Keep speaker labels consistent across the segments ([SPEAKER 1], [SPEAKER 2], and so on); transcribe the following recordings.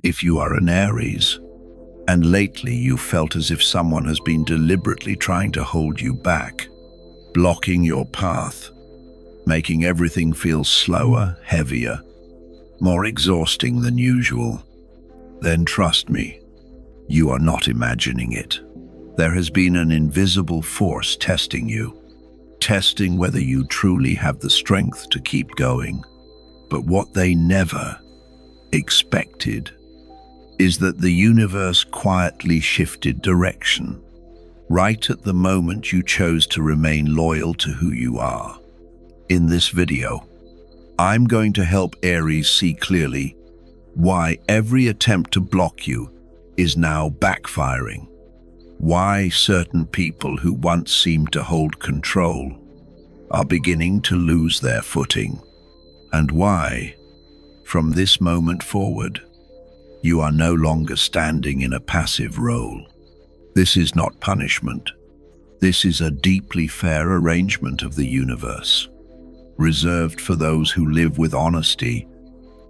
[SPEAKER 1] If you are an Aries, and lately you felt as if someone has been deliberately trying to hold you back, blocking your path, making everything feel slower, heavier, more exhausting than usual, then trust me, you are not imagining it. There has been an invisible force testing you, testing whether you truly have the strength to keep going. But what they never expected is that the universe quietly shifted direction, right at the moment you chose to remain loyal to who you are. In this video, I'm going to help Aries see clearly why every attempt to block you is now backfiring, why certain people who once seemed to hold control are beginning to lose their footing, and why, from this moment forward, you are no longer standing in a passive role. This is not punishment. This is a deeply fair arrangement of the universe, reserved for those who live with honesty,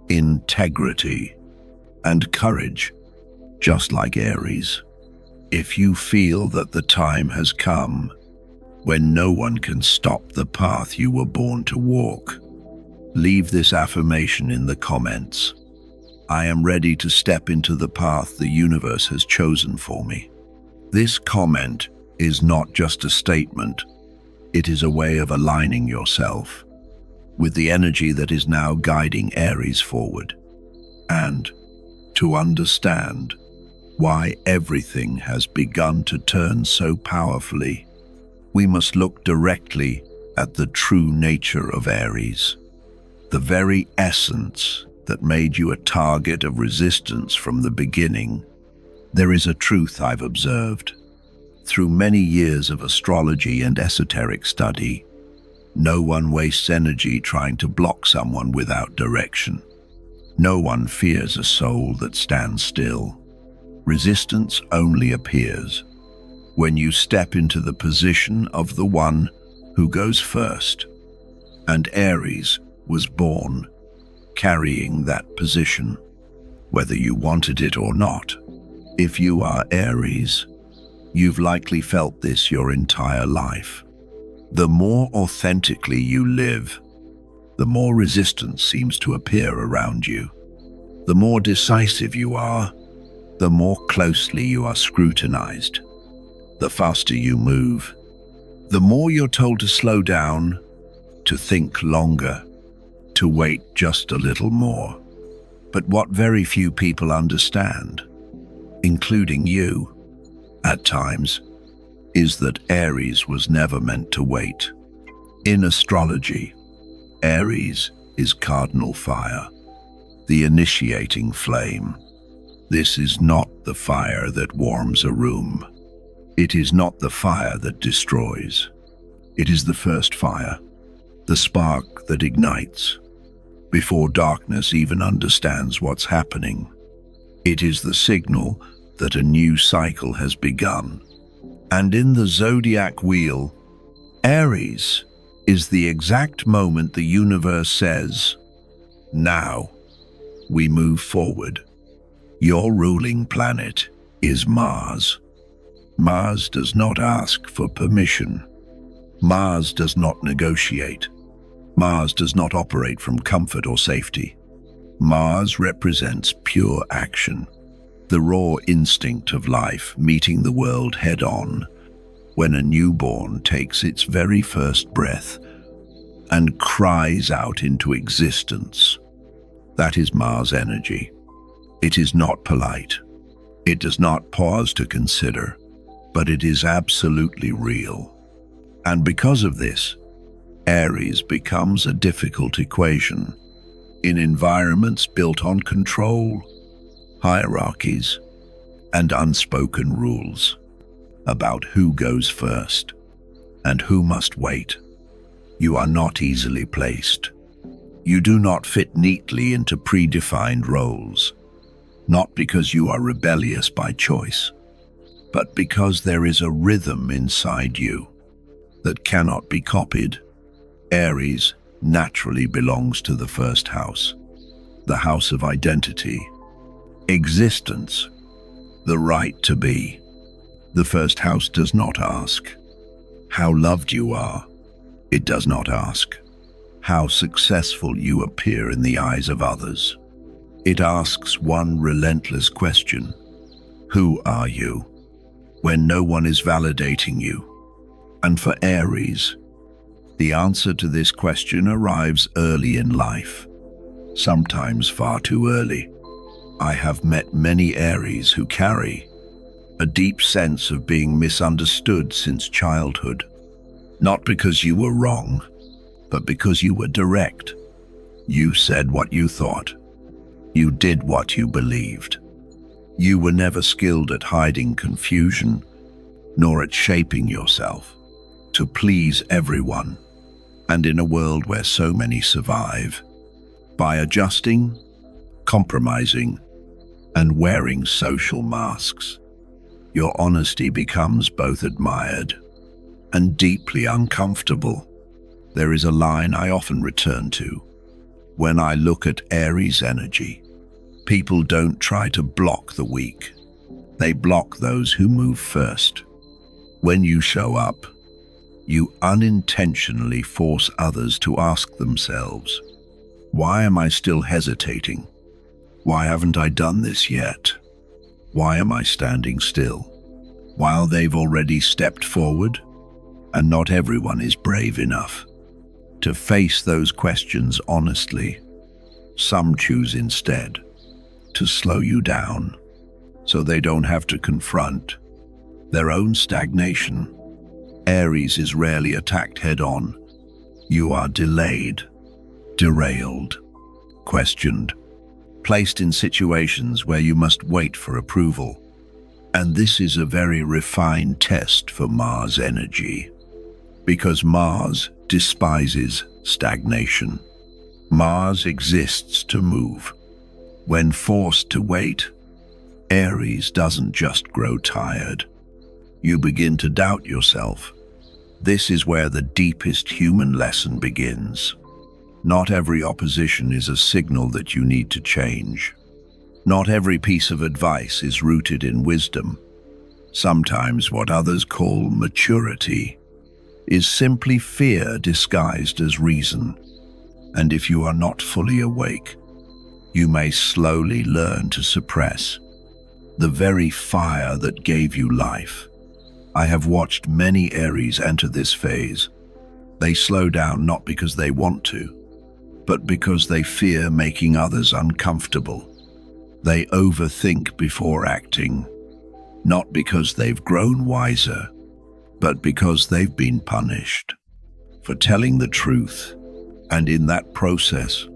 [SPEAKER 1] integrity, and courage, just like Aries. If you feel that the time has come when no one can stop the path you were born to walk, leave this affirmation in the comments. I am ready to step into the path the universe has chosen for me. This comment is not just a statement, it is a way of aligning yourself with the energy that is now guiding Aries forward, and to understand why everything has begun to turn so powerfully, we must look directly at the true nature of Aries, the very essence that made you a target of resistance from the beginning. There is a truth I've observed. Through many years of astrology and esoteric study, no one wastes energy trying to block someone without direction. No one fears a soul that stands still. Resistance only appears when you step into the position of the one who goes first. And Aries was born carrying that position, whether you wanted it or not. If you are Aries, you've likely felt this your entire life. The more authentically you live, the more resistance seems to appear around you. The more decisive you are, the more closely you are scrutinized. The faster you move, the more you're told to slow down, to think longer, to wait just a little more. But what very few people understand, including you, at times, is that Aries was never meant to wait. In astrology, Aries is cardinal fire, the initiating flame. This is not the fire that warms a room. It is not the fire that destroys. It is the first fire, the spark that ignites, before darkness even understands what's happening. It is the signal that a new cycle has begun. And in the zodiac wheel, Aries is the exact moment the universe says, "Now we move forward." Your ruling planet is Mars. Mars does not ask for permission. Mars does not negotiate. Mars does not operate from comfort or safety. Mars represents pure action, the raw instinct of life meeting the world head-on when a newborn takes its very first breath and cries out into existence. That is Mars energy. It is not polite. It does not pause to consider, but it is absolutely real. And because of this, Aries becomes a difficult equation in environments built on control, hierarchies, and unspoken rules about who goes first and who must wait. You are not easily placed. You do not fit neatly into predefined roles, not because you are rebellious by choice, but because there is a rhythm inside you that cannot be copied. Aries naturally belongs to the first house, the house of identity, Existence, the right to be. The first house does not ask how loved you are. It does not ask how successful you appear in the eyes of others. It asks one relentless question: who are you when no one is validating you? And for Aries, the answer to this question arrives early in life, sometimes far too early. I have met many Aries who carry a deep sense of being misunderstood since childhood, not because you were wrong, but because you were direct. You said what you thought. You did what you believed. You were never skilled at hiding confusion, nor at shaping yourself to please everyone. And in a world where so many survive by adjusting, compromising, and wearing social masks, your honesty becomes both admired and deeply uncomfortable. There is a line I often return to when I look at Aries energy. People don't try to block the weak. They block those who move first. When you show up, you unintentionally force others to ask themselves, why am I still hesitating? Why haven't I done this yet? Why am I standing still? While they've already stepped forward, and not everyone is brave enough to face those questions honestly. Some choose instead to slow you down so they don't have to confront their own stagnation. Aries is rarely attacked head-on. You are delayed, derailed, questioned, placed in situations where you must wait for approval. And this is a very refined test for Mars energy, because Mars despises stagnation. Mars exists to move. When forced to wait, Aries doesn't just grow tired. You begin to doubt yourself. This is where the deepest human lesson begins. Not every opposition is a signal that you need to change. Not every piece of advice is rooted in wisdom. Sometimes what others call maturity is simply fear disguised as reason. And if you are not fully awake, you may slowly learn to suppress the very fire that gave you life. I have watched many Aries enter this phase. They slow down not because they want to, but because they fear making others uncomfortable. They overthink before acting, not because they've grown wiser, but because they've been punished for telling the truth. And in that process,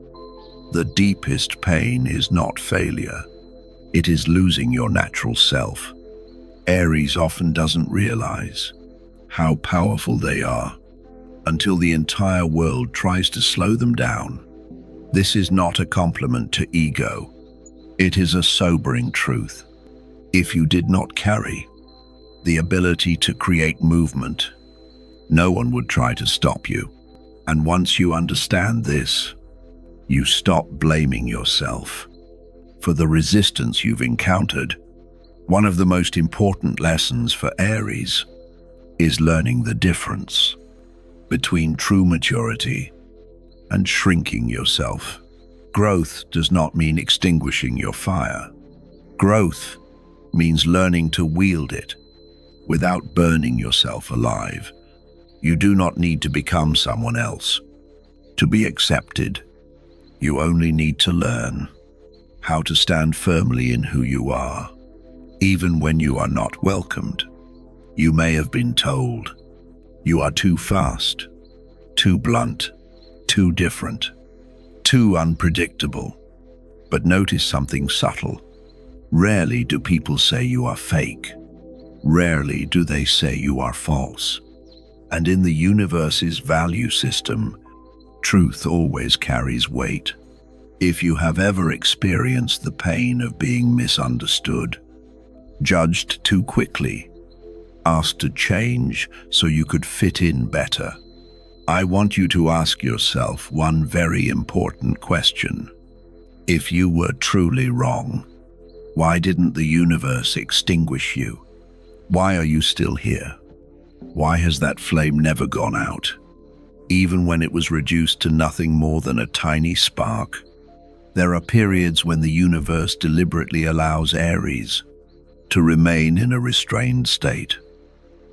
[SPEAKER 1] the deepest pain is not failure. It is losing your natural self. Aries often doesn't realize how powerful they are until the entire world tries to slow them down. This is not a compliment to ego. It is a sobering truth. If you did not carry the ability to create movement, no one would try to stop you. And once you understand this, you stop blaming yourself for the resistance you've encountered. One of the most important lessons for Aries is learning the difference between true maturity and shrinking yourself. Growth does not mean extinguishing your fire. Growth means learning to wield it without burning yourself alive. You do not need to become someone else to be accepted. You only need to learn how to stand firmly in who you are. Even when you are not welcomed, you may have been told you are too fast, too blunt, too different, too unpredictable. But notice something subtle. Rarely do people say you are fake. Rarely do they say you are false. And in the universe's value system, truth always carries weight. If you have ever experienced the pain of being misunderstood, judged too quickly, asked to change so you could fit in better, I want you to ask yourself one very important question. If you were truly wrong, Why didn't the universe extinguish you? Why are you still here? Why has that flame never gone out? Even when it was reduced to nothing more than a tiny spark. There are periods when the universe deliberately allows Aries to remain in a restrained state,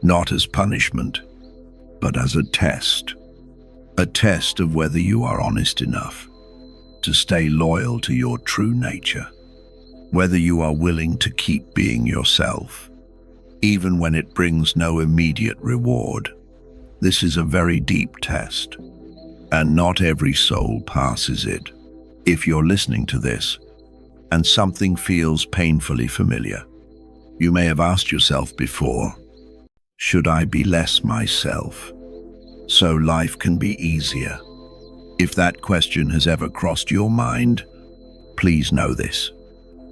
[SPEAKER 1] not as punishment, but as a test of whether you are honest enough to stay loyal to your true nature, whether you are willing to keep being yourself, even when it brings no immediate reward. This is a very deep test, and not every soul passes it. If you're listening to this, and something feels painfully familiar, you may have asked yourself before, should I be less myself so life can be easier? If that question has ever crossed your mind, please know this.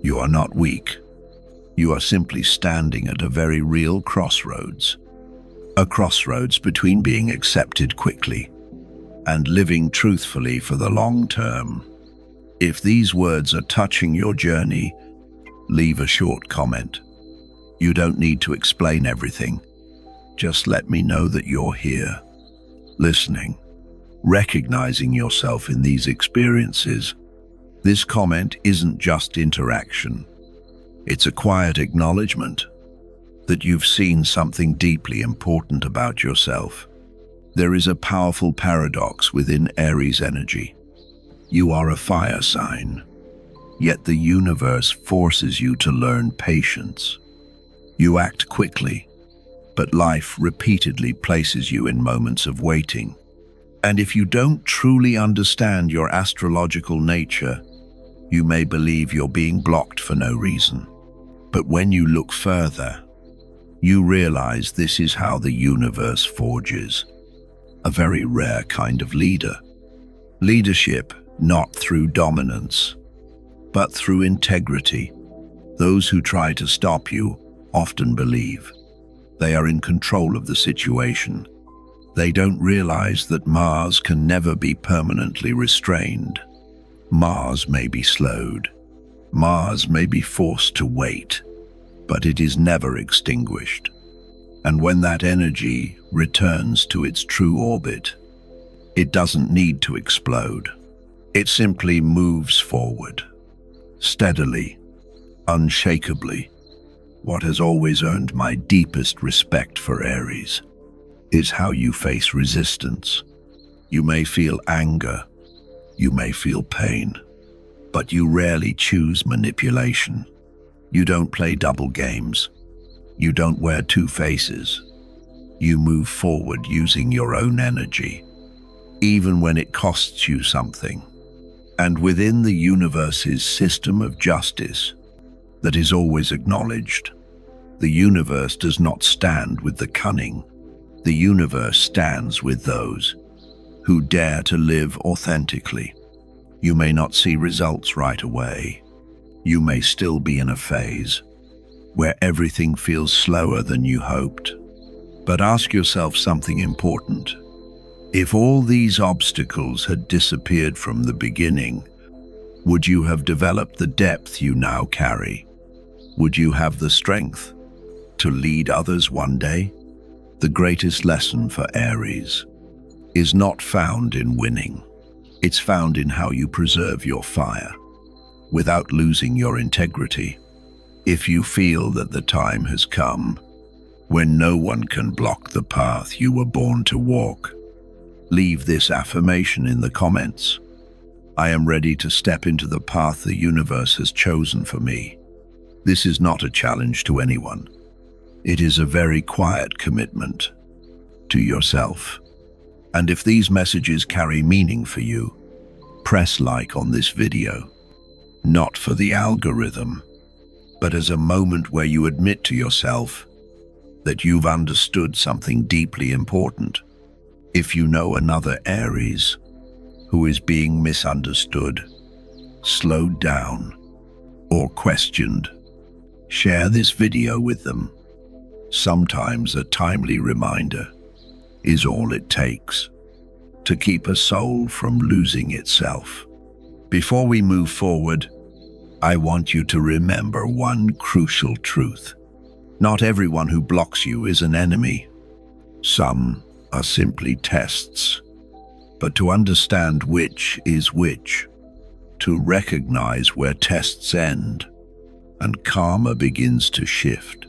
[SPEAKER 1] You are not weak. You are simply standing at a very real crossroads. A crossroads between being accepted quickly and living truthfully for the long term. If these words are touching your journey, leave a short comment. You don't need to explain everything. Just let me know that you're here, listening, recognizing yourself in these experiences. This comment isn't just interaction. It's a quiet acknowledgement that you've seen something deeply important about yourself. There is a powerful paradox within Aries energy. You are a fire sign, yet the universe forces you to learn patience. You act quickly, but life repeatedly places you in moments of waiting. And if you don't truly understand your astrological nature, you may believe you're being blocked for no reason. But when you look further, you realize this is how the universe forges a very rare kind of leader. Leadership, not through dominance, but through integrity. Those who try to stop you often believe they are in control of the situation. They don't realize that Mars can never be permanently restrained. Mars may be slowed. Mars may be forced to wait, but it is never extinguished. And when that energy returns to its true orbit, it doesn't need to explode. It simply moves forward, steadily, unshakably. What has always earned my deepest respect for Aries is how you face resistance. You may feel anger, you may feel pain, but you rarely choose manipulation. You don't play double games. You don't wear two faces. You move forward using your own energy, even when it costs you something. And within the universe's system of justice that is always acknowledged, the universe does not stand with the cunning. The universe stands with those who dare to live authentically. You may not see results right away. You may still be in a phase where everything feels slower than you hoped. But ask yourself something important. If all these obstacles had disappeared from the beginning, would you have developed the depth you now carry? Would you have the strength to lead others one day? The greatest lesson for Aries is not found in winning. It's found in how you preserve your fire without losing your integrity. If you feel that the time has come when no one can block the path you were born to walk, leave this affirmation in the comments. I am ready to step into the path the universe has chosen for me. This is not a challenge to anyone. It is a very quiet commitment to yourself. And if these messages carry meaning for you, press like on this video, not for the algorithm, but as a moment where you admit to yourself that you've understood something deeply important. If you know another Aries who is being misunderstood, slowed down, or questioned, share this video with them. Sometimes a timely reminder is all it takes to keep a soul from losing itself. Before we move forward, I want you to remember one crucial truth. Not everyone who blocks you is an enemy. Some are simply tests. But to understand which is which, to recognize where tests end and karma begins to shift,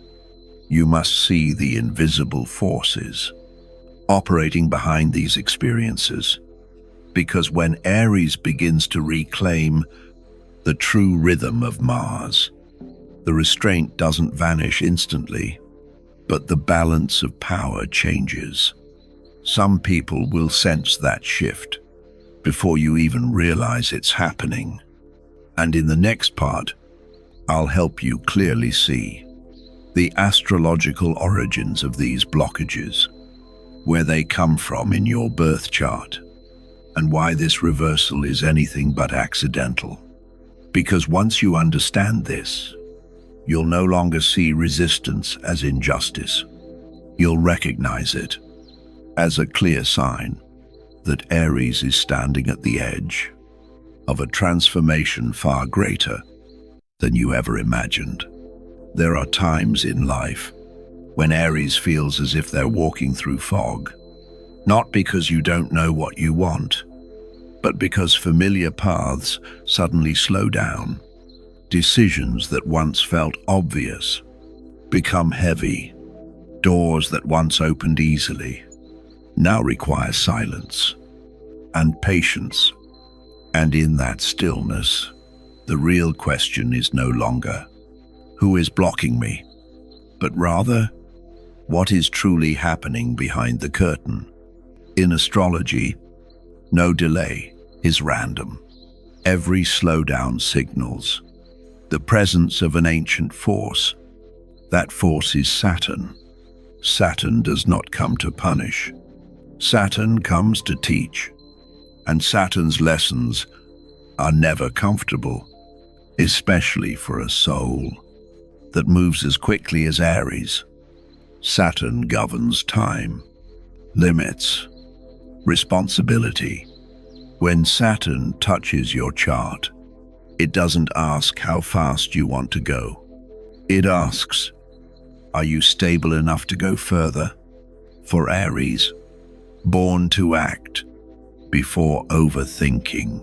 [SPEAKER 1] you must see the invisible forces operating behind these experiences. Because when Aries begins to reclaim the true rhythm of Mars, the restraint doesn't vanish instantly, but the balance of power changes. Some people will sense that shift before you even realize it's happening. And in the next part, I'll help you clearly see the astrological origins of these blockages, where they come from in your birth chart, and why this reversal is anything but accidental. Because once you understand this, you'll no longer see resistance as injustice. You'll recognize it as a clear sign that Aries is standing at the edge of a transformation far greater than you ever imagined. There are times in life when Aries feels as if they're walking through fog, not because you don't know what you want, but because familiar paths suddenly slow down. Decisions that once felt obvious become heavy. Doors that once opened easily now require silence and patience. And in that stillness, the real question is no longer, who is blocking me? But rather, what is truly happening behind the curtain? In astrology, no delay is random. Every slowdown signals the presence of an ancient force. That force is Saturn. Saturn does not come to punish. Saturn comes to teach. And Saturn's lessons are never comfortable, especially for a soul that moves as quickly as Aries. Saturn governs time, limits, responsibility. When Saturn touches your chart, it doesn't ask how fast you want to go. It asks, are you stable enough to go further? For Aries, born to act before overthinking,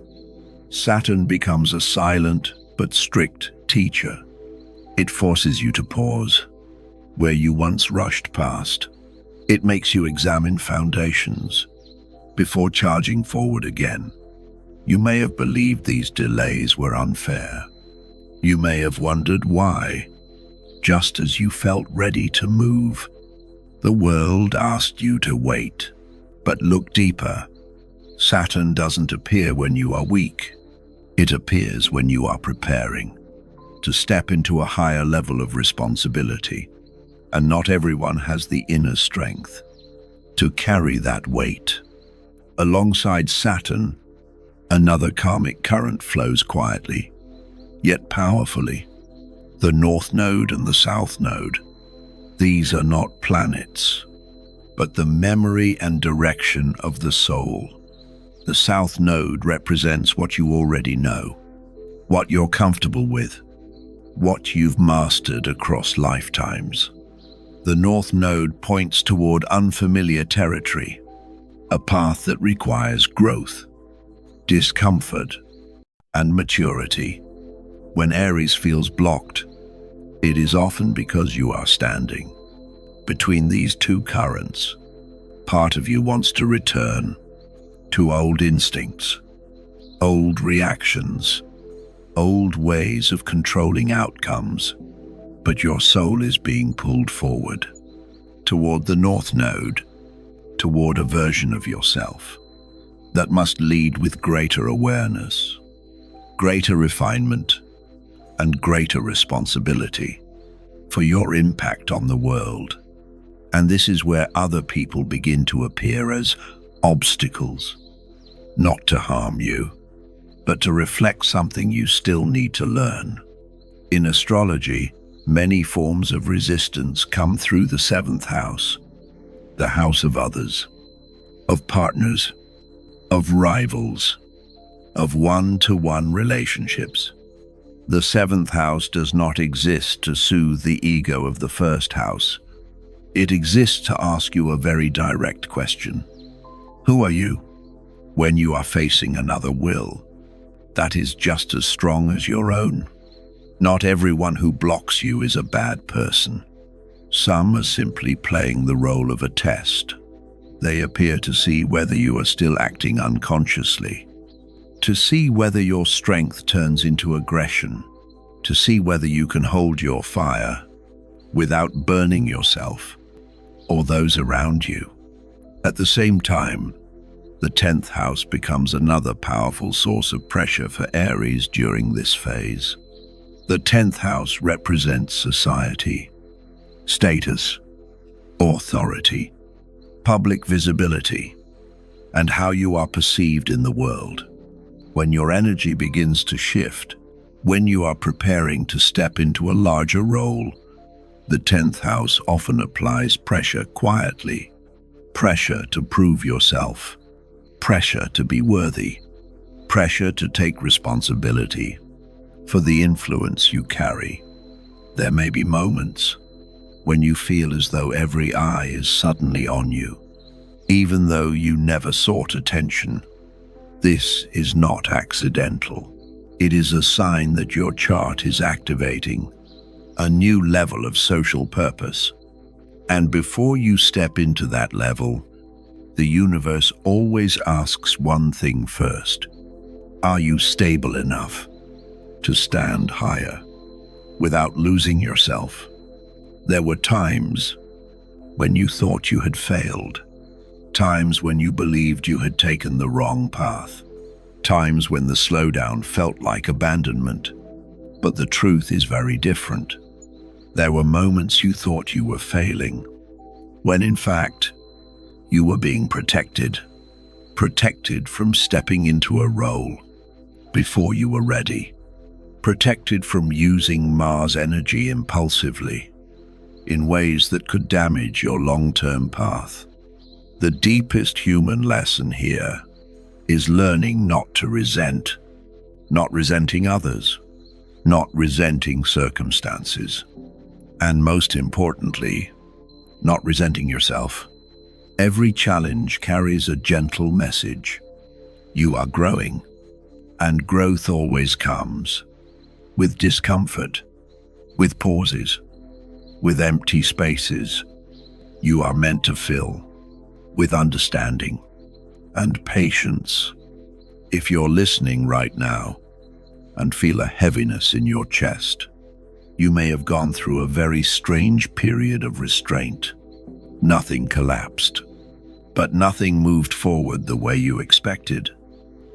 [SPEAKER 1] Saturn becomes a silent but strict teacher. It forces you to pause where you once rushed past. It makes you examine foundations before charging forward again. You may have believed these delays were unfair. You may have wondered why, just as you felt ready to move, the world asked you to wait. But look deeper. Saturn doesn't appear when you are weak. It appears when you are preparing to step into a higher level of responsibility. And not everyone has the inner strength to carry that weight. Alongside Saturn, another karmic current flows quietly, yet powerfully. The North Node and the South Node. These are not planets, but the memory and direction of the soul. The South Node represents what you already know, what you're comfortable with, what you've mastered across lifetimes. The North Node points toward unfamiliar territory, a path that requires growth, discomfort, and maturity. When Aries feels blocked, it is often because you are standing between these two currents. Part of you wants to return to old instincts, old reactions, old ways of controlling outcomes, but your soul is being pulled forward toward the North Node, toward a version of yourself that must lead with greater awareness, greater refinement, and greater responsibility for your impact on the world. And this is where other people begin to appear as obstacles, not to harm you, but to reflect something you still need to learn. In astrology, many forms of resistance come through the seventh house, the house of others, of partners, of rivals, of one-to-one relationships. The seventh house does not exist to soothe the ego of the first house. It exists to ask you a very direct question. Who are you when you are facing another will that is just as strong as your own? Not everyone who blocks you is a bad person. Some are simply playing the role of a test. They appear to see whether you are still acting unconsciously, to see whether your strength turns into aggression, to see whether you can hold your fire without burning yourself or those around you. At the same time, the 10th house becomes another powerful source of pressure for Aries during this phase. The 10th house represents society, status, authority, public visibility, and how you are perceived in the world. When your energy begins to shift, when you are preparing to step into a larger role, the 10th house often applies pressure quietly. Pressure to prove yourself, pressure to be worthy, pressure to take responsibility for the influence you carry. There may be moments when you feel as though every eye is suddenly on you, even though you never sought attention. This is not accidental. It is a sign that your chart is activating a new level of social purpose. And before you step into that level, the universe always asks one thing first. Are you stable enough to stand higher without losing yourself? There were times when you thought you had failed, times when you believed you had taken the wrong path, times when the slowdown felt like abandonment. But the truth is very different. There were moments you thought you were failing, when in fact, you were being protected from stepping into a role before you were ready, protected from using Mars energy impulsively in ways that could damage your long-term path. The deepest human lesson here is learning not to resent, not resenting others, not resenting circumstances, and most importantly, not resenting yourself. Every challenge carries a gentle message. You are growing, and growth always comes with discomfort, with pauses, with empty spaces you are meant to fill with understanding and patience. If you're listening right now and feel a heaviness in your chest, you may have gone through a very strange period of restraint. Nothing collapsed, but nothing moved forward the way you expected.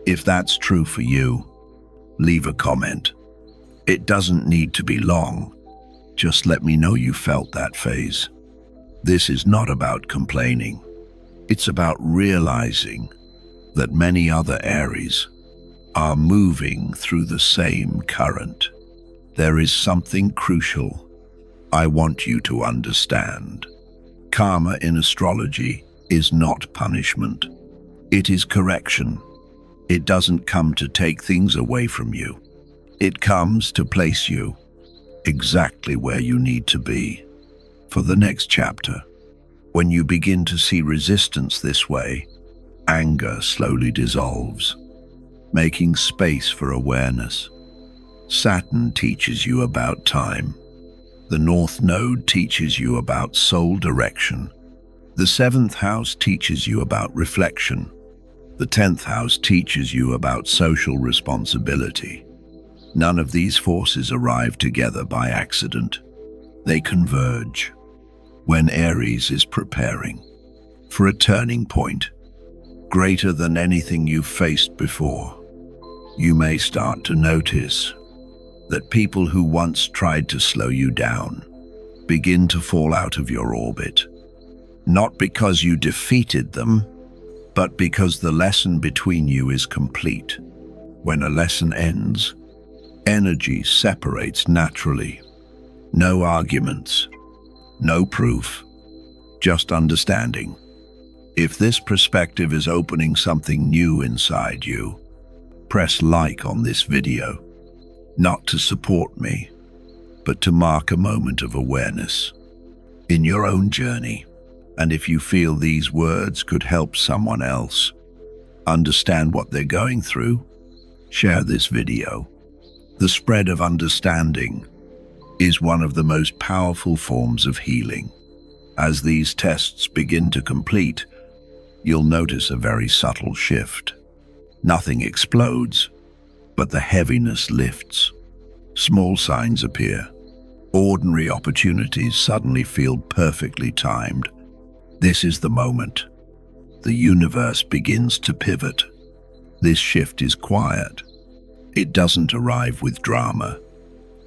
[SPEAKER 1] If that's true for you, leave a comment. It doesn't need to be long. Just let me know you felt that phase. This is not about complaining. It's about realizing that many other Aries are moving through the same current. There is something crucial I want you to understand. Karma in astrology is not punishment. It is correction. It doesn't come to take things away from you. It comes to place you exactly where you need to be for the next chapter. When you begin to see resistance this way, anger slowly dissolves, making space for awareness. Saturn teaches you about time. The North Node teaches you about soul direction. The 7th house teaches you about reflection. The 10th house teaches you about social responsibility. None of these forces arrive together by accident. They converge when Aries is preparing for a turning point greater than anything you've faced before. You may start to notice that people who once tried to slow you down begin to fall out of your orbit. Not because you defeated them, but because the lesson between you is complete. When a lesson ends, energy separates naturally. No arguments, no proof, just understanding. If this perspective is opening something new inside you, press like on this video. not to support me, but to mark a moment of awareness in your own journey. And if you feel these words could help someone else understand what they're going through, share this video. The spread of understanding is one of the most powerful forms of healing. As these tests begin to complete, you'll notice a very subtle shift. Nothing explodes, but the heaviness lifts. Small signs appear. Ordinary opportunities suddenly feel perfectly timed. This is the moment. The universe begins to pivot. This shift is quiet. It doesn't arrive with drama.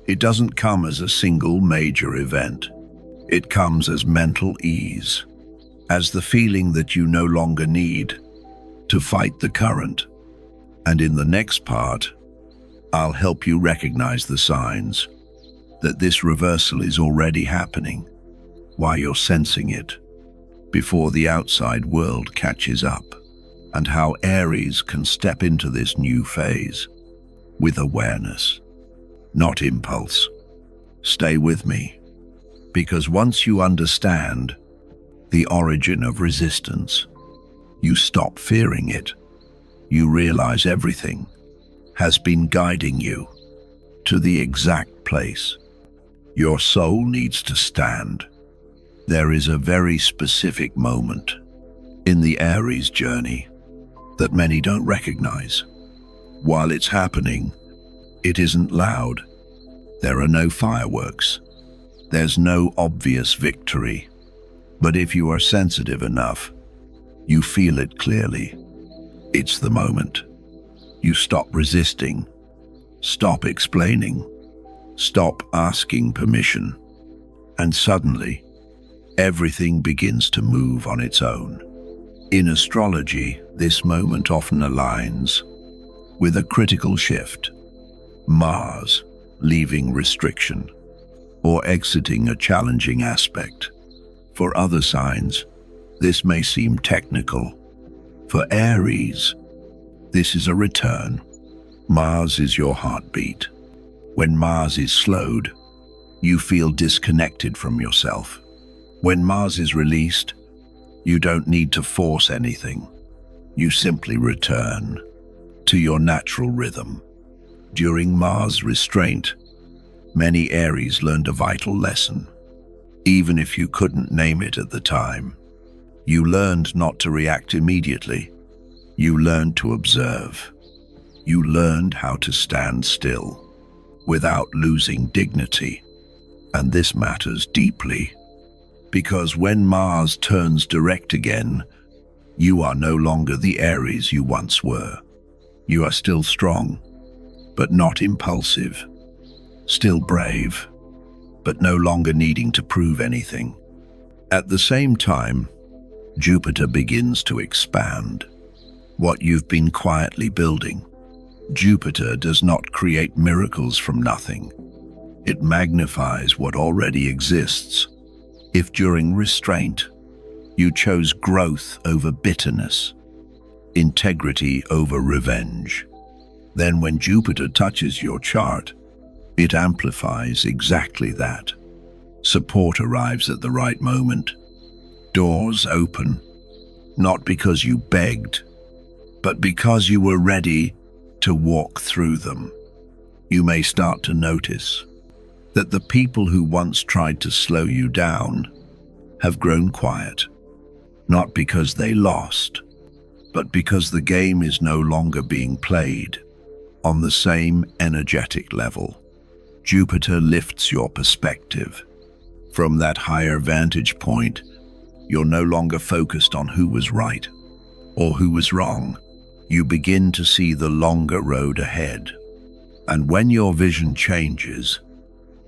[SPEAKER 1] It doesn't come as a single major event. It comes as mental ease, as the feeling that you no longer need to fight the current. And in the next part, I'll help you recognize the signs that this reversal is already happening while you're sensing it, before the outside world catches up, and how Aries can step into this new phase with awareness, not impulse. Stay with me, because once you understand the origin of resistance, you stop fearing it. You realize everything has been guiding you to the exact place your soul needs to stand. There is a very specific moment in the Aries journey that many don't recognize. While it's happening, it isn't loud. There are no fireworks. There's no obvious victory. But if you are sensitive enough, you feel it clearly. It's the moment. You stop resisting, stop explaining, stop asking permission, and suddenly, everything begins to move on its own. In astrology, this moment often aligns with a critical shift. Mars leaving restriction or exiting a challenging aspect. For other signs, this may seem technical. For Aries, this is a return. Mars is your heartbeat. When Mars is slowed, you feel disconnected from yourself. When Mars is released, you don't need to force anything. You simply return to your natural rhythm. During Mars restraint, many Aries learned a vital lesson. Even if you couldn't name it at the time, you learned not to react immediately. You learned to observe. You learned how to stand still without losing dignity. And this matters deeply, because when Mars turns direct again, you are no longer the Aries you once were. You are still strong, but not impulsive. Still brave, but no longer needing to prove anything. At the same time, Jupiter begins to expand what you've been quietly building. Jupiter does not create miracles from nothing. It magnifies what already exists. If during restraint, you chose growth over bitterness, integrity over revenge, then when Jupiter touches your chart, it amplifies exactly that. Support arrives at the right moment. Doors open, not because you begged, but because you were ready to walk through them. You may start to notice that the people who once tried to slow you down have grown quiet, not because they lost, but because the game is no longer being played on the same energetic level. Jupiter lifts your perspective. From that higher vantage point, you're no longer focused on who was right or who was wrong. You begin to see the longer road ahead. And when your vision changes,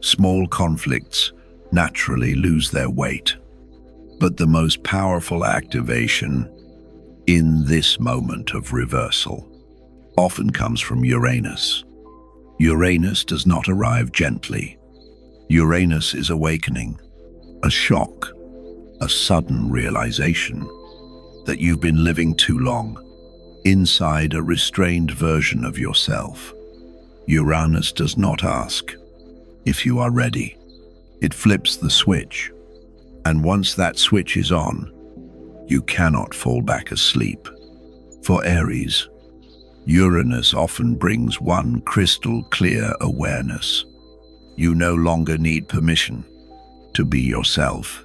[SPEAKER 1] small conflicts naturally lose their weight. But the most powerful activation in this moment of reversal often comes from Uranus. Uranus does not arrive gently. Uranus is awakening, a shock, a sudden realization that you've been living too long inside a restrained version of yourself. Uranus does not ask if you are ready. It flips the switch, and once that switch is on, you cannot fall back asleep. For Aries, Uranus often brings one crystal clear awareness. You no longer need permission to be yourself.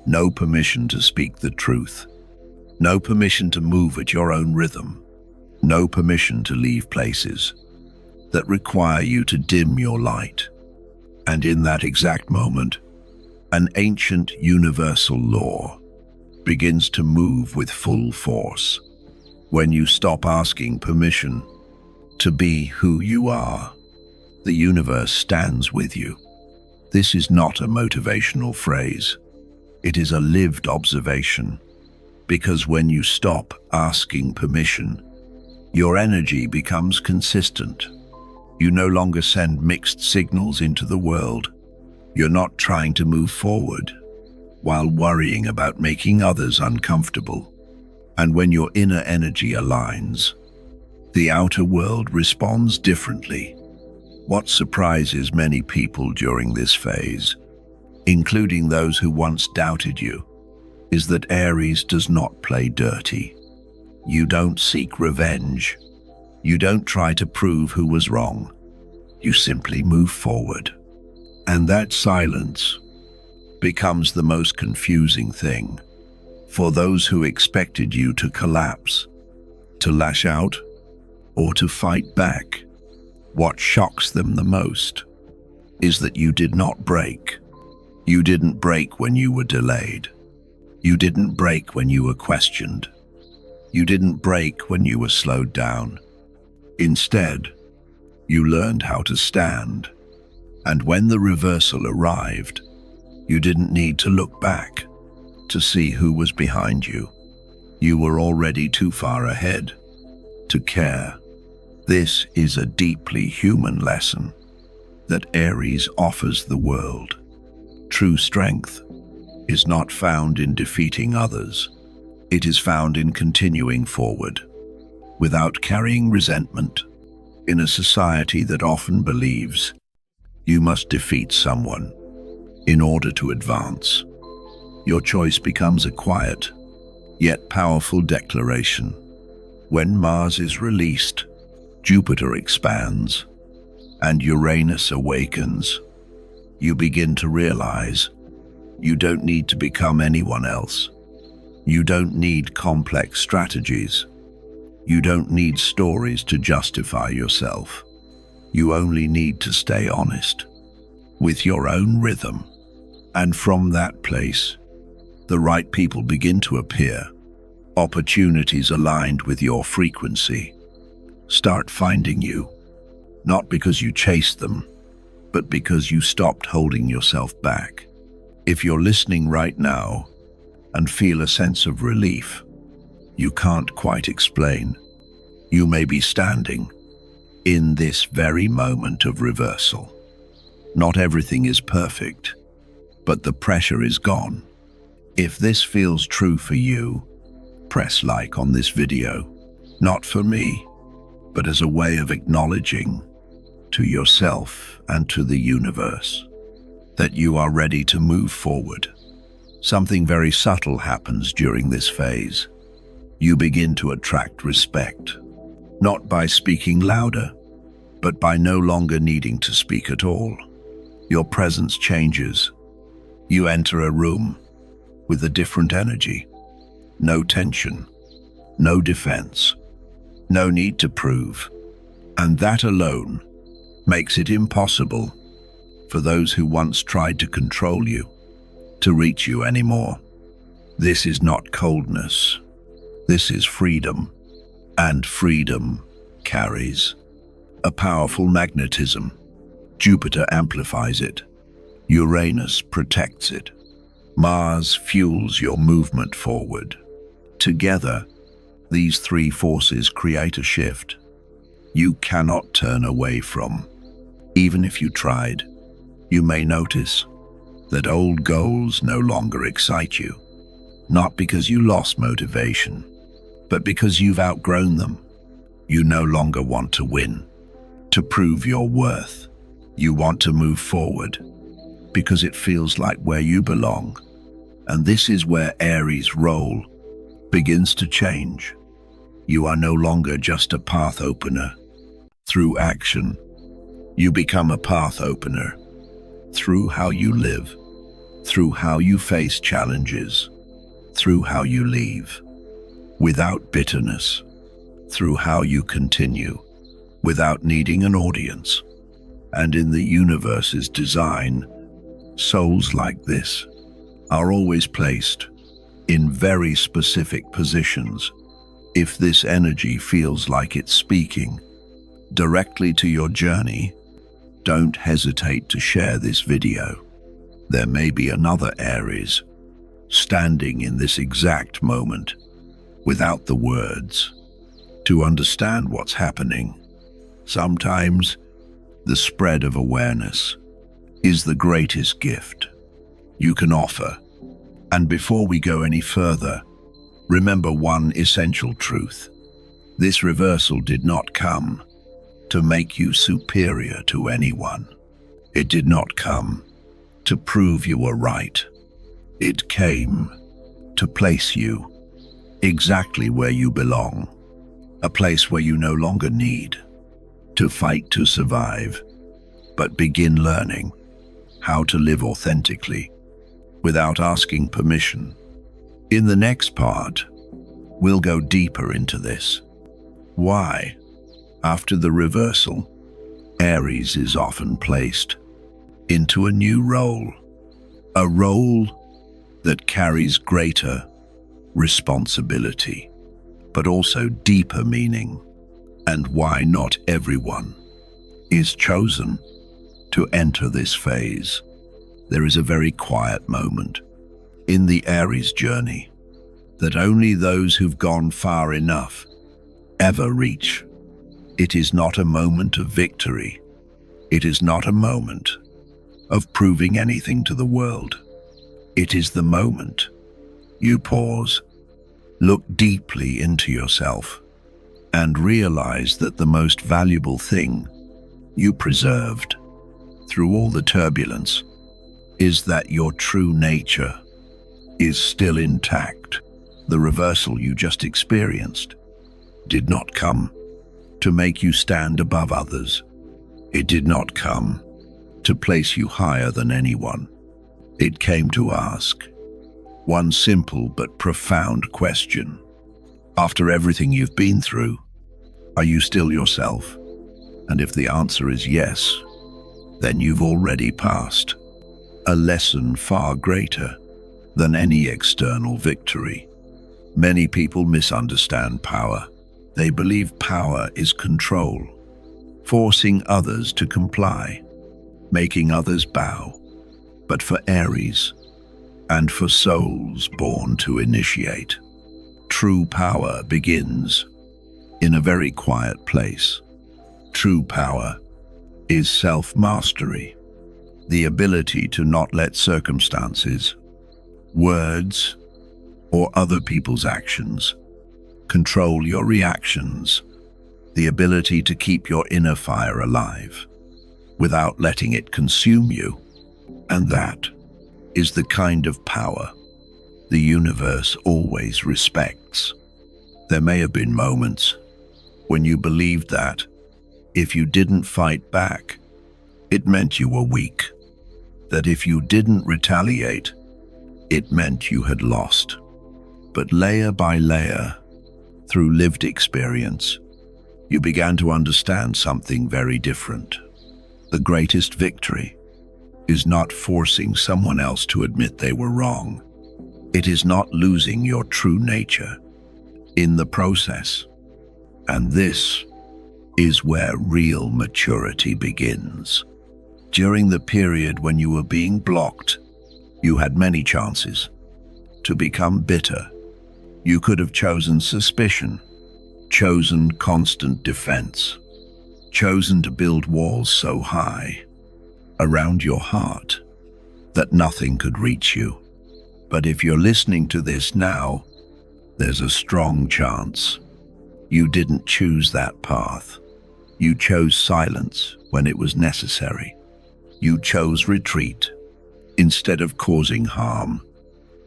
[SPEAKER 1] No permission to speak the truth. No permission to move at your own rhythm. No permission to leave places that require you to dim your light. And in that exact moment, an ancient universal law begins to move with full force. When you stop asking permission to be who you are, the universe stands with you. This is not a motivational phrase. It is a lived observation. Because when you stop asking permission, your energy becomes consistent. You no longer send mixed signals into the world. You're not trying to move forward while worrying about making others uncomfortable. And when your inner energy aligns, the outer world responds differently. What surprises many people during this phase, including those who once doubted you, is that Aries does not play dirty. You don't seek revenge. You don't try to prove who was wrong. You simply move forward. And that silence becomes the most confusing thing. For those who expected you to collapse, to lash out, or to fight back, what shocks them the most is that you did not break. You didn't break when you were delayed. You didn't break when you were questioned. You didn't break when you were slowed down. Instead, you learned how to stand. And when the reversal arrived, you didn't need to look back to see who was behind you. You were already too far ahead to care. This is a deeply human lesson that Aries offers the world. True strength is not found in defeating others. It is found in continuing forward, without carrying resentment. In a society that often believes you must defeat someone in order to advance, your choice becomes a quiet, yet powerful declaration. When Mars is released, Jupiter expands, and Uranus awakens. You begin to realize you don't need to become anyone else. You don't need complex strategies. You don't need stories to justify yourself. You only need to stay honest with your own rhythm. And from that place, the right people begin to appear. Opportunities aligned with your frequency start finding you, not because you chased them, but because you stopped holding yourself back. If you're listening right now and feel a sense of relief you can't quite explain, you may be standing in this very moment of reversal. Not everything is perfect, but the pressure is gone. If this feels true for you, press like on this video, not for me, but as a way of acknowledging to yourself and to the universe that you are ready to move forward. Something very subtle happens during this phase. You begin to attract respect, not by speaking louder, but by no longer needing to speak at all. Your presence changes. You enter a room with a different energy. No tension, no defense, no need to prove. And that alone makes it impossible for those who once tried to control you to reach you anymore. This is not coldness. This is freedom. And freedom carries a powerful magnetism. Jupiter amplifies it. Uranus protects it. Mars fuels your movement forward. Together, these three forces create a shift you cannot turn away from. Even if you tried, you may notice that old goals no longer excite you, not because you lost motivation, but because you've outgrown them. You no longer want to win, to prove your worth. You want to move forward because it feels like where you belong. And this is where Aries' role begins to change. You are no longer just a path opener. Through action, you become a path opener. Through how you live, through how you face challenges, through how you leave without bitterness, through how you continue without needing an audience. And in the universe's design, souls like this are always placed in very specific positions. If this energy feels like it's speaking directly to your journey, don't hesitate to share this video. There may be another Aries standing in this exact moment without the words to understand what's happening. Sometimes the spread of awareness is the greatest gift you can offer. And before we go any further, remember one essential truth. This reversal did not come to make you superior to anyone. It did not come to prove you were right. It came to place you exactly where you belong, a place where you no longer need to fight to survive, but begin learning how to live authentically without asking permission. In the next part, we'll go deeper into this. Why, after the reversal, Aries is often placed into a new role, a role that carries greater responsibility, but also deeper meaning, and why not everyone is chosen to enter this phase. There is a very quiet moment in the Aries journey that only those who've gone far enough ever reach. It is not a moment of victory. It is not a moment of proving anything to the world. It is the moment you pause, look deeply into yourself, and realize that the most valuable thing you preserved through all the turbulence is that your true nature is still intact. The reversal you just experienced did not come to make you stand above others. It did not come to place you higher than anyone. It came to ask one simple but profound question. After everything you've been through, are you still yourself? And if the answer is yes, then you've already passed a lesson far greater than any external victory. Many people misunderstand power. They believe power is control, forcing others to comply, making others bow. But for Aries, and for souls born to initiate, true power begins in a very quiet place. True power is self-mastery, the ability to not let circumstances, words, or other people's actions control your reactions, the ability to keep your inner fire alive without letting it consume you. And that is the kind of power the universe always respects. There may have been moments when you believed that if you didn't fight back, it meant you were weak, that if you didn't retaliate, it meant you had lost. But layer by layer, through lived experience, you began to understand something very different. The greatest victory is not forcing someone else to admit they were wrong. It is not losing your true nature in the process. And this is where real maturity begins. During the period when you were being blocked, you had many chances to become bitter. You could have chosen suspicion, chosen constant defense, chosen to build walls so high around your heart that nothing could reach you. But if you're listening to this now, there's a strong chance you didn't choose that path. You chose silence when it was necessary. You chose retreat instead of causing harm.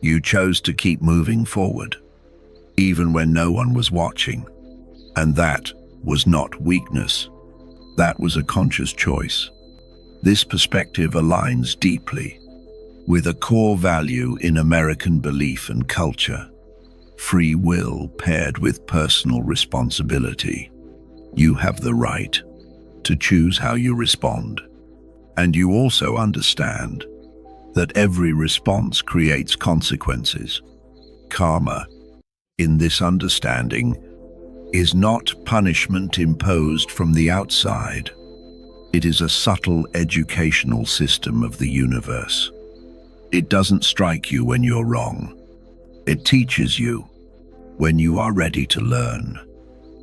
[SPEAKER 1] You chose to keep moving forward, even when no one was watching. And that was not weakness. That was a conscious choice. This perspective aligns deeply with a core value in American belief and culture: free will paired with personal responsibility. You have the right to choose how you respond. And you also understand that every response creates consequences. Karma, in this understanding, is not punishment imposed from the outside. It is a subtle educational system of the universe. It doesn't strike you when you're wrong. It teaches you when you are ready to learn.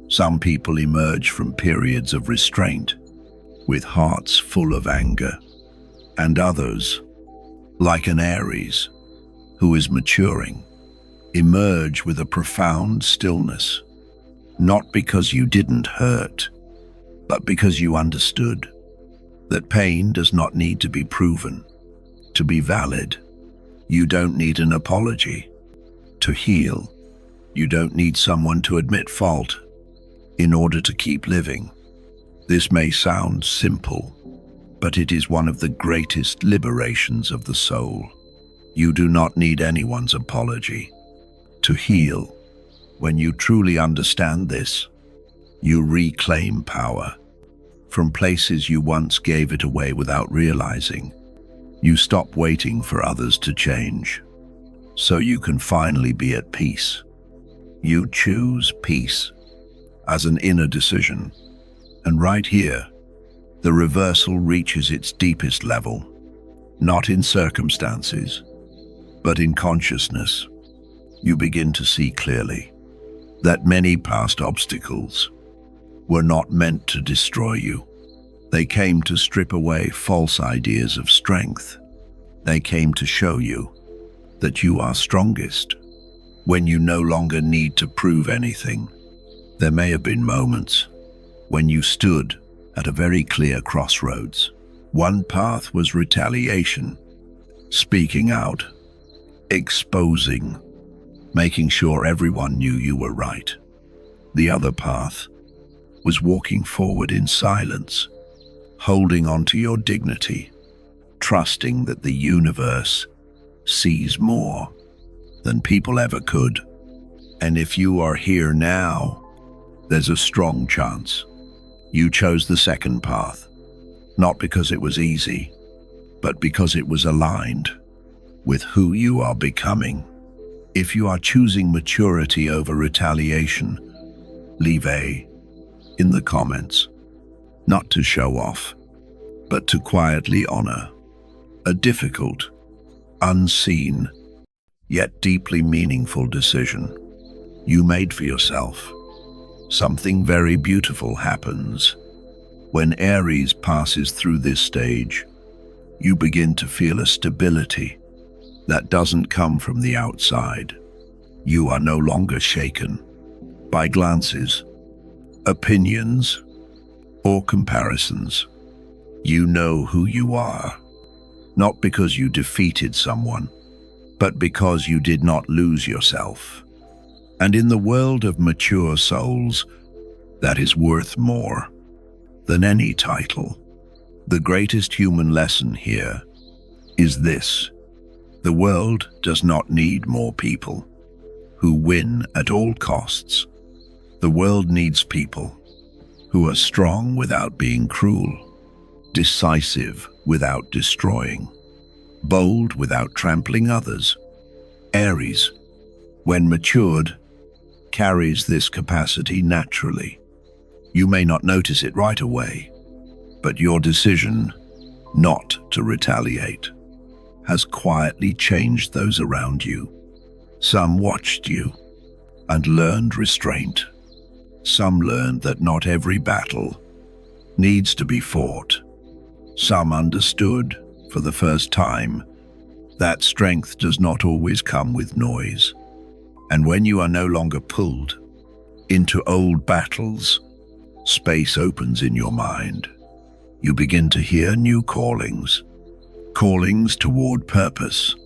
[SPEAKER 1] Some people emerge from periods of restraint with hearts full of anger, and others, like an Aries who is maturing, emerge with a profound stillness, not because you didn't hurt, but because you understood that pain does not need to be proven to be valid. You don't need an apology to heal. You don't need someone to admit fault in order to keep living. This may sound simple, but it is one of the greatest liberations of the soul. You do not need anyone's apology to heal. When you truly understand this, you reclaim power from places you once gave it away without realizing. You stop waiting for others to change, so you can finally be at peace. You choose peace as an inner decision. And right here, the reversal reaches its deepest level, not in circumstances, but in consciousness. You begin to see clearly that many past obstacles were not meant to destroy you. They came to strip away false ideas of strength. They came to show you that you are strongest when you no longer need to prove anything. There may have been moments when you stood at a very clear crossroads. One path was retaliation, speaking out, exposing, making sure everyone knew you were right. The other path was walking forward in silence, holding on to your dignity, trusting that the universe sees more than people ever could. And if you are here now, there's a strong chance you chose the second path, not because it was easy, but because it was aligned with who you are becoming. If you are choosing maturity over retaliation, leave A in the comments, not to show off, but to quietly honor a difficult, unseen, yet deeply meaningful decision you made for yourself. Something very beautiful happens. When Aries passes through this stage, you begin to feel a stability that doesn't come from the outside. You are no longer shaken by glances, opinions, or comparisons. You know who you are, not because you defeated someone, but because you did not lose yourself. And in the world of mature souls, that is worth more than any title. The greatest human lesson here is this: the world does not need more people who win at all costs. The world needs people who are strong without being cruel, decisive without destroying, bold without trampling others. Aries, when matured, carries this capacity naturally. You may not notice it right away, but your decision not to retaliate has quietly changed those around you. Some watched you and learned restraint. Some learned that not every battle needs to be fought. Some understood for the first time that strength does not always come with noise. And when you are no longer pulled into old battles Space opens in your mind. You begin to hear new callings. Callings toward purpose,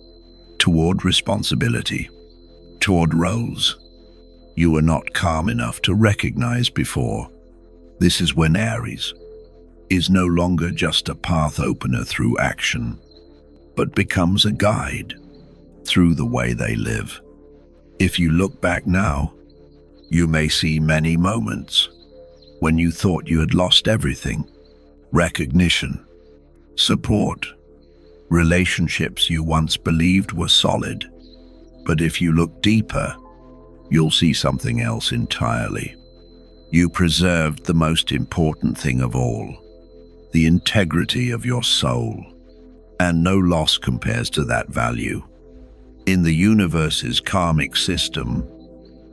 [SPEAKER 1] toward responsibility, toward roles you were not calm enough to recognize before. This is when Aries is no longer just a path opener through action, but becomes a guide through the way they live. If you look back now, you may see many moments when you thought you had lost everything: recognition, support, relationships you once believed were solid. But if you look deeper, you'll see something else entirely. You preserved the most important thing of all, the integrity of your soul, and no loss compares to that value. In the universe's karmic system,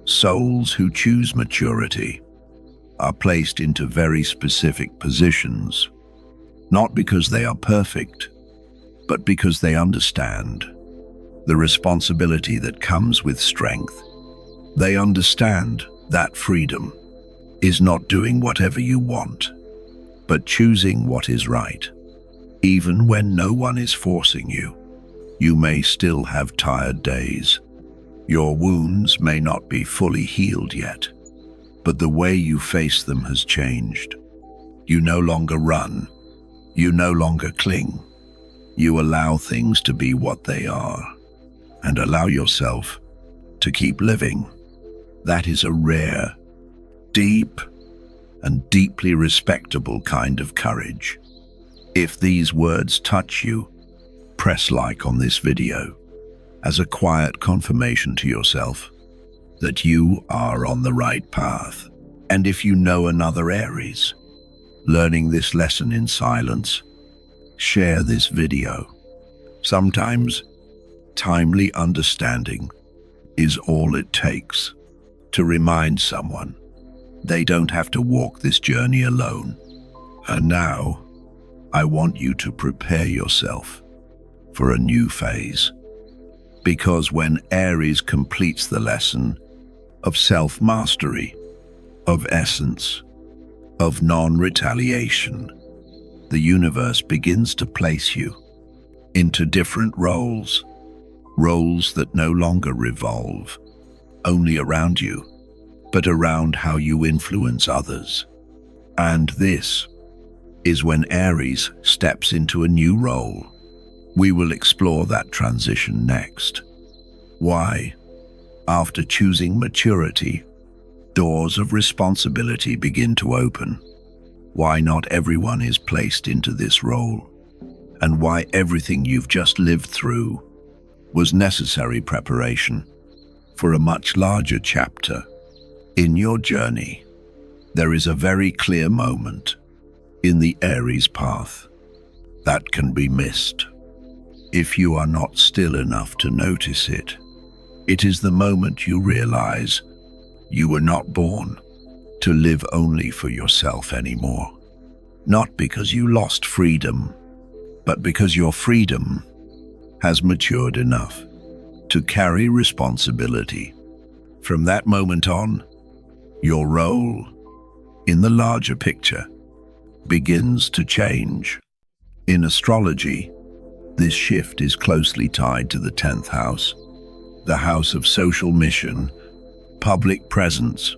[SPEAKER 1] souls who choose maturity are placed into very specific positions, not because they are perfect, but because they understand the responsibility that comes with strength. They understand that freedom is not doing whatever you want, but choosing what is right. Even when no one is forcing you, you may still have tired days. Your wounds may not be fully healed yet, but the way you face them has changed. You no longer run. You no longer cling. You allow things to be what they are, and allow yourself to keep living. That is a rare, deep, and deeply respectable kind of courage. If these words touch you, press like on this video as a quiet confirmation to yourself that you are on the right path. And if you know another Aries learning this lesson in silence, share this video. Sometimes timely understanding is all it takes to remind someone they don't have to walk this journey alone. And now, I want you to prepare yourself for a new phase. Because when Aries completes the lesson of self-mastery, of essence, of non-retaliation, the universe begins to place you into different roles that no longer revolve only around you, but around how you influence others. And this is when Aries steps into a new role. We will explore that transition next. Why, after choosing maturity, doors of responsibility begin to open. Why not everyone is placed into this role, and why everything you've just lived through was necessary preparation for a much larger chapter in your journey. There is a very clear moment in the Aries path that can be missed if you are not still enough to notice it. It is the moment you realize you were not born to live only for yourself anymore. Not because you lost freedom, but because your freedom has matured enough to carry responsibility. From that moment on, your role in the larger picture begins to change. In astrology, this shift is closely tied to the 10th house, the house of social mission, public presence,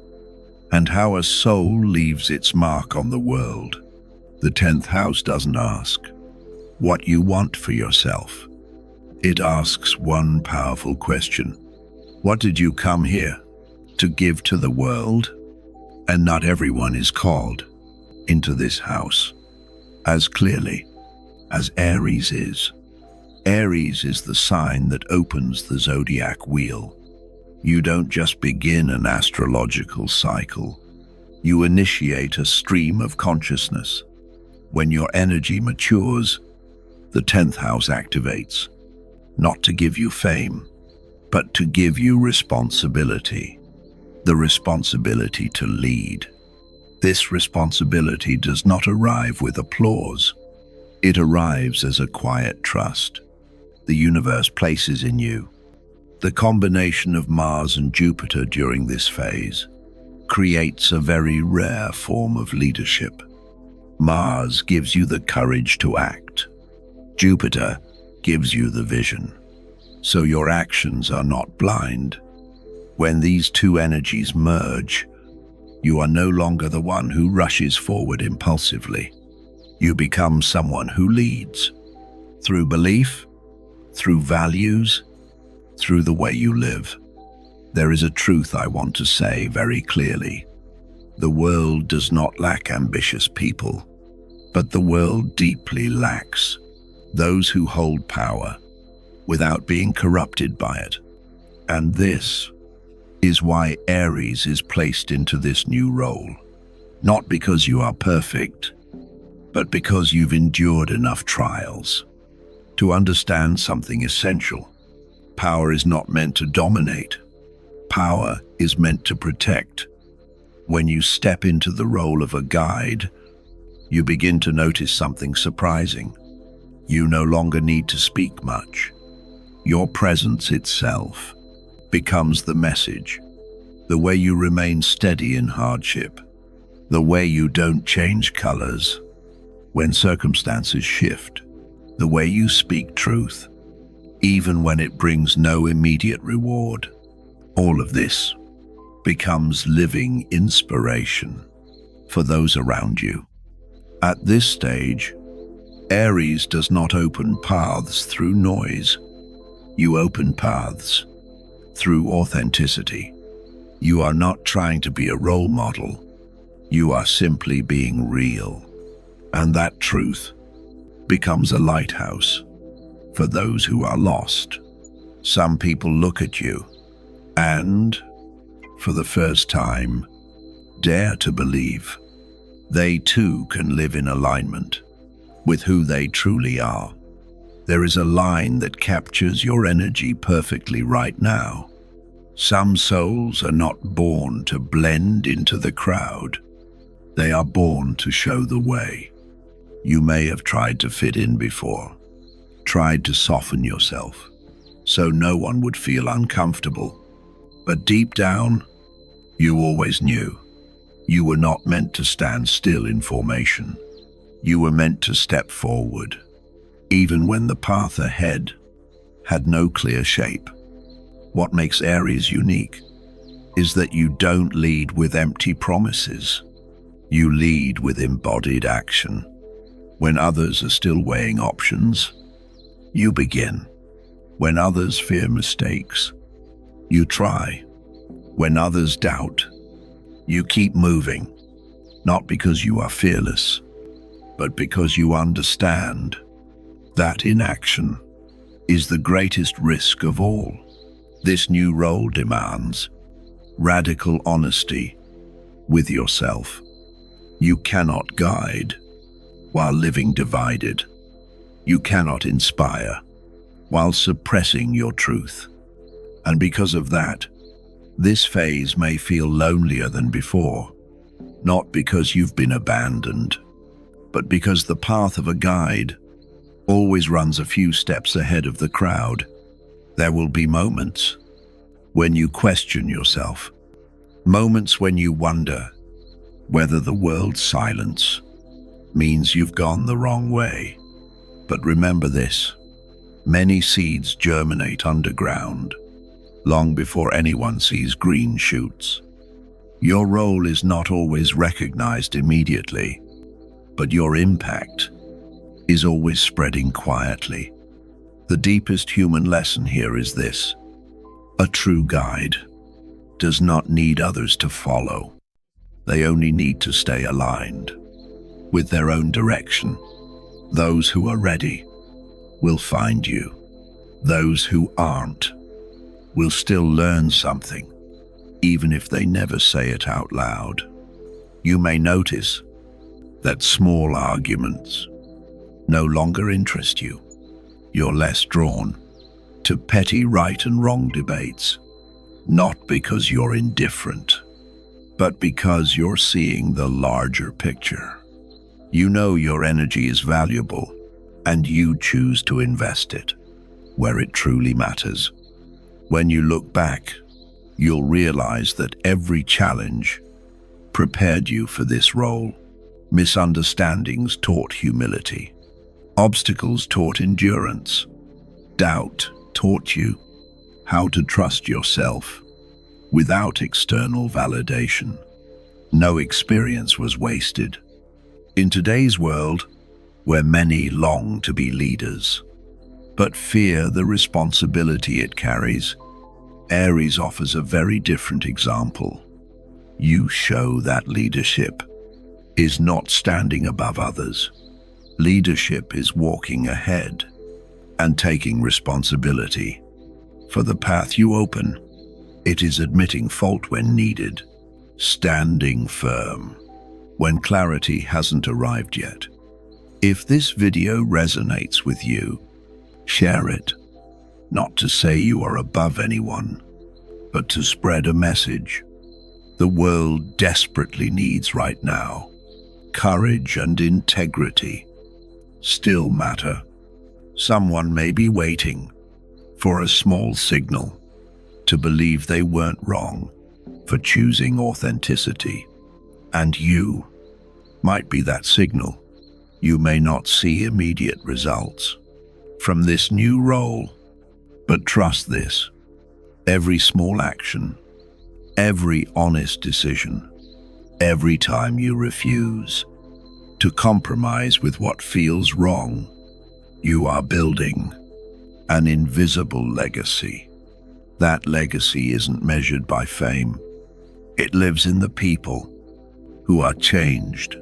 [SPEAKER 1] and how a soul leaves its mark on the world. The 10th house doesn't ask what you want for yourself. It asks one powerful question: what did you come here to give to the world? And not everyone is called into this house as clearly as Aries is. Aries is the sign that opens the zodiac wheel. You don't just begin an astrological cycle. You initiate a stream of consciousness. When your energy matures, the 10th house activates, not to give you fame, but to give you responsibility. The responsibility to lead. This responsibility does not arrive with applause. It arrives as a quiet trust the universe places in you. The combination of Mars and Jupiter during this phase creates a very rare form of leadership. Mars gives you the courage to act. Jupiter gives you the vision. So your actions are not blind. When these two energies merge, you are no longer the one who rushes forward impulsively. You become someone who leads. Through belief, through values, through the way you live. There is a truth I want to say very clearly. The world does not lack ambitious people, but the world deeply lacks those who hold power without being corrupted by it. And this is why Aries is placed into this new role. Not because you are perfect, but because you've endured enough trials to understand something essential. Power is not meant to dominate. Power is meant to protect. When you step into the role of a guide, you begin to notice something surprising. You no longer need to speak much. Your presence itself becomes the message. The way you remain steady in hardship. The way you don't change colors when circumstances shift. The way you speak truth, even when it brings no immediate reward. All of this becomes living inspiration for those around you. At this stage, Aries does not open paths through noise. You open paths through authenticity. You are not trying to be a role model. You are simply being real. And that truth becomes a lighthouse for those who are lost. Some people look at you and, for the first time, dare to believe they too can live in alignment with who they truly are. There is a line that captures your energy perfectly right now. Some souls are not born to blend into the crowd. They are born to show the way. You may have tried to fit in before, tried to soften yourself, so no one would feel uncomfortable. But deep down, you always knew. You were not meant to stand still in formation. You were meant to step forward, even when the path ahead had no clear shape. What makes Aries unique is that you don't lead with empty promises. You lead with embodied action. When others are still weighing options, you begin. When others fear mistakes, you try. When others doubt, you keep moving. Not because you are fearless, but because you understand that inaction is the greatest risk of all. This new role demands radical honesty with yourself. You cannot guide while living divided. You cannot inspire while suppressing your truth. And because of that, this phase may feel lonelier than before, not because you've been abandoned, but because the path of a guide always runs a few steps ahead of the crowd. There will be moments when you question yourself, moments when you wonder whether the world's silence means you've gone the wrong way. But remember this, many seeds germinate underground, long before anyone sees green shoots. Your role is not always recognized immediately, but your impact is always spreading quietly. The deepest human lesson here is this: a true guide does not need others to follow. They only need to stay aligned with their own direction. Those who are ready will find you. Those who aren't will still learn something, even if they never say it out loud. You may notice that small arguments no longer interest you. You're less drawn to petty right and wrong debates, not because you're indifferent, but because you're seeing the larger picture. You know your energy is valuable, and you choose to invest it where it truly matters. When you look back, you'll realize that every challenge prepared you for this role. Misunderstandings taught humility. Obstacles taught endurance. Doubt taught you how to trust yourself without external validation. No experience was wasted. In today's world, where many long to be leaders, but fear the responsibility it carries, Aries offers a very different example. You show that leadership is not standing above others. Leadership is walking ahead and taking responsibility for the path you open. It is admitting fault when needed, standing firm when clarity hasn't arrived yet. If this video resonates with you, share it. Not to say you are above anyone, but to spread a message the world desperately needs right now. Courage and integrity still matter. Someone may be waiting for a small signal to believe they weren't wrong for choosing authenticity. And you might be that signal. You may not see immediate results from this new role, but trust this: every small action, every honest decision, every time you refuse to compromise with what feels wrong, you are building an invisible legacy. That legacy isn't measured by fame. It lives in the people who are changed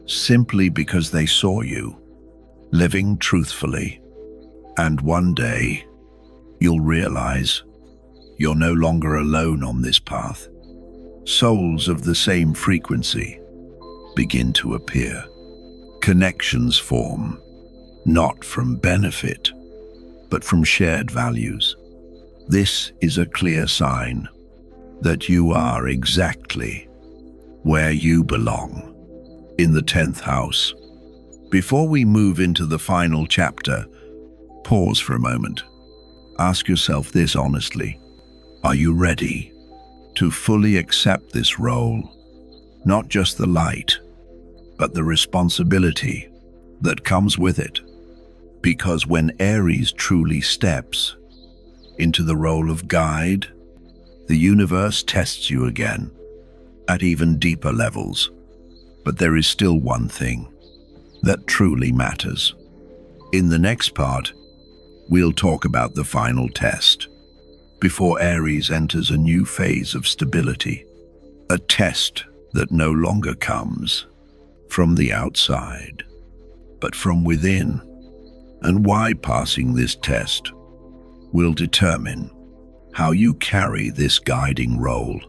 [SPEAKER 1] simply because they saw you living truthfully. And one day, you'll realize you're no longer alone on this path. Souls of the same frequency begin to appear. Connections form, not from benefit, but from shared values. This is a clear sign that you are exactly where you belong, in the 10th house. Before we move into the final chapter, pause for a moment. Ask yourself this honestly: are you ready to fully accept this role? Not just the light, but the responsibility that comes with it. Because when Aries truly steps into the role of guide, the universe tests you again at even deeper levels. But there is still one thing that truly matters. In the next part, we'll talk about the final test before Aries enters a new phase of stability, a test that no longer comes from the outside, but from within, and why passing this test will determine how you carry this guiding role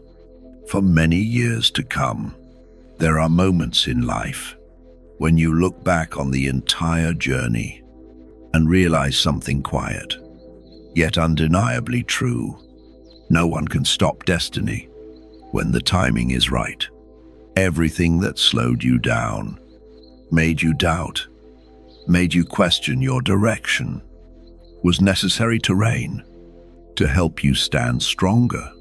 [SPEAKER 1] for many years to come. There are moments in life when you look back on the entire journey and realize something quiet, yet undeniably true. No one can stop destiny when the timing is right. Everything that slowed you down, made you doubt, made you question your direction, was necessary terrain to help you stand stronger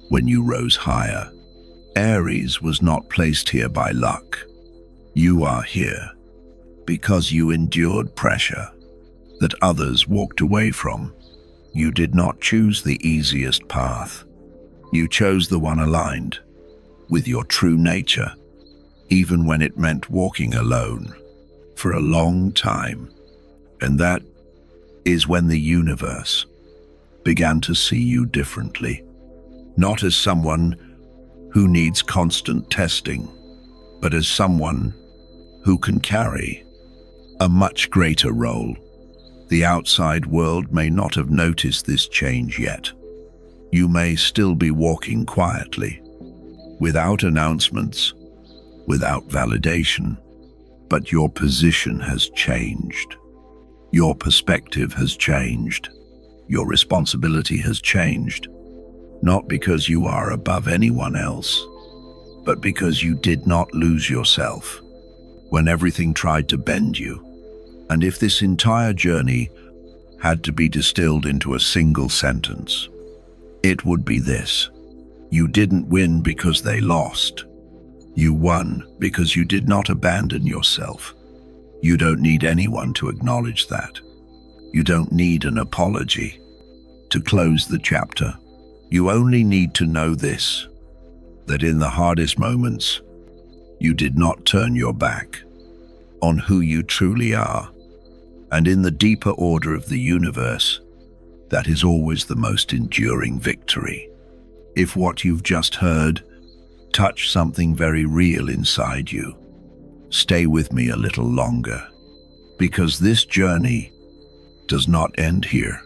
[SPEAKER 1] when you rose higher. Aries was not placed here by luck. You are here because you endured pressure that others walked away from. You did not choose the easiest path. You chose the one aligned with your true nature, even when it meant walking alone for a long time. And that is when the universe began to see you differently, not as someone who needs constant testing, but as someone who can carry a much greater role. The outside world may not have noticed this change yet. You may still be walking quietly, without announcements, without validation, but your position has changed. Your perspective has changed. Your responsibility has changed. Not because you are above anyone else, but because you did not lose yourself when everything tried to bend you. And if this entire journey had to be distilled into a single sentence, it would be this: you didn't win because they lost. You won because you did not abandon yourself. You don't need anyone to acknowledge that. You don't need an apology to close the chapter. You only need to know this, that in the hardest moments, you did not turn your back on who you truly are. And in the deeper order of the universe, that is always the most enduring victory. If what you've just heard touched something very real inside you, stay with me a little longer, because this journey does not end here.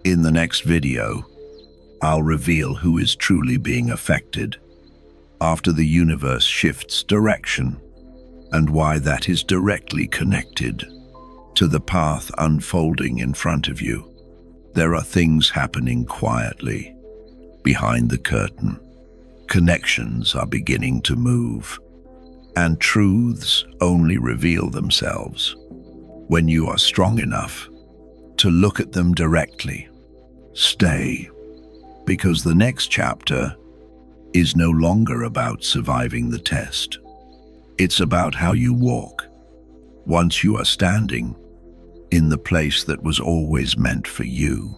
[SPEAKER 1] In the next video, I'll reveal who is truly being affected after the universe shifts direction, and why that is directly connected to the path unfolding in front of you. There are things happening quietly behind the curtain. Connections are beginning to move, and truths only reveal themselves when you are strong enough to look at them directly. Stay, because the next chapter is no longer about surviving the test. It's about how you walk once you are standing in the place that was always meant for you.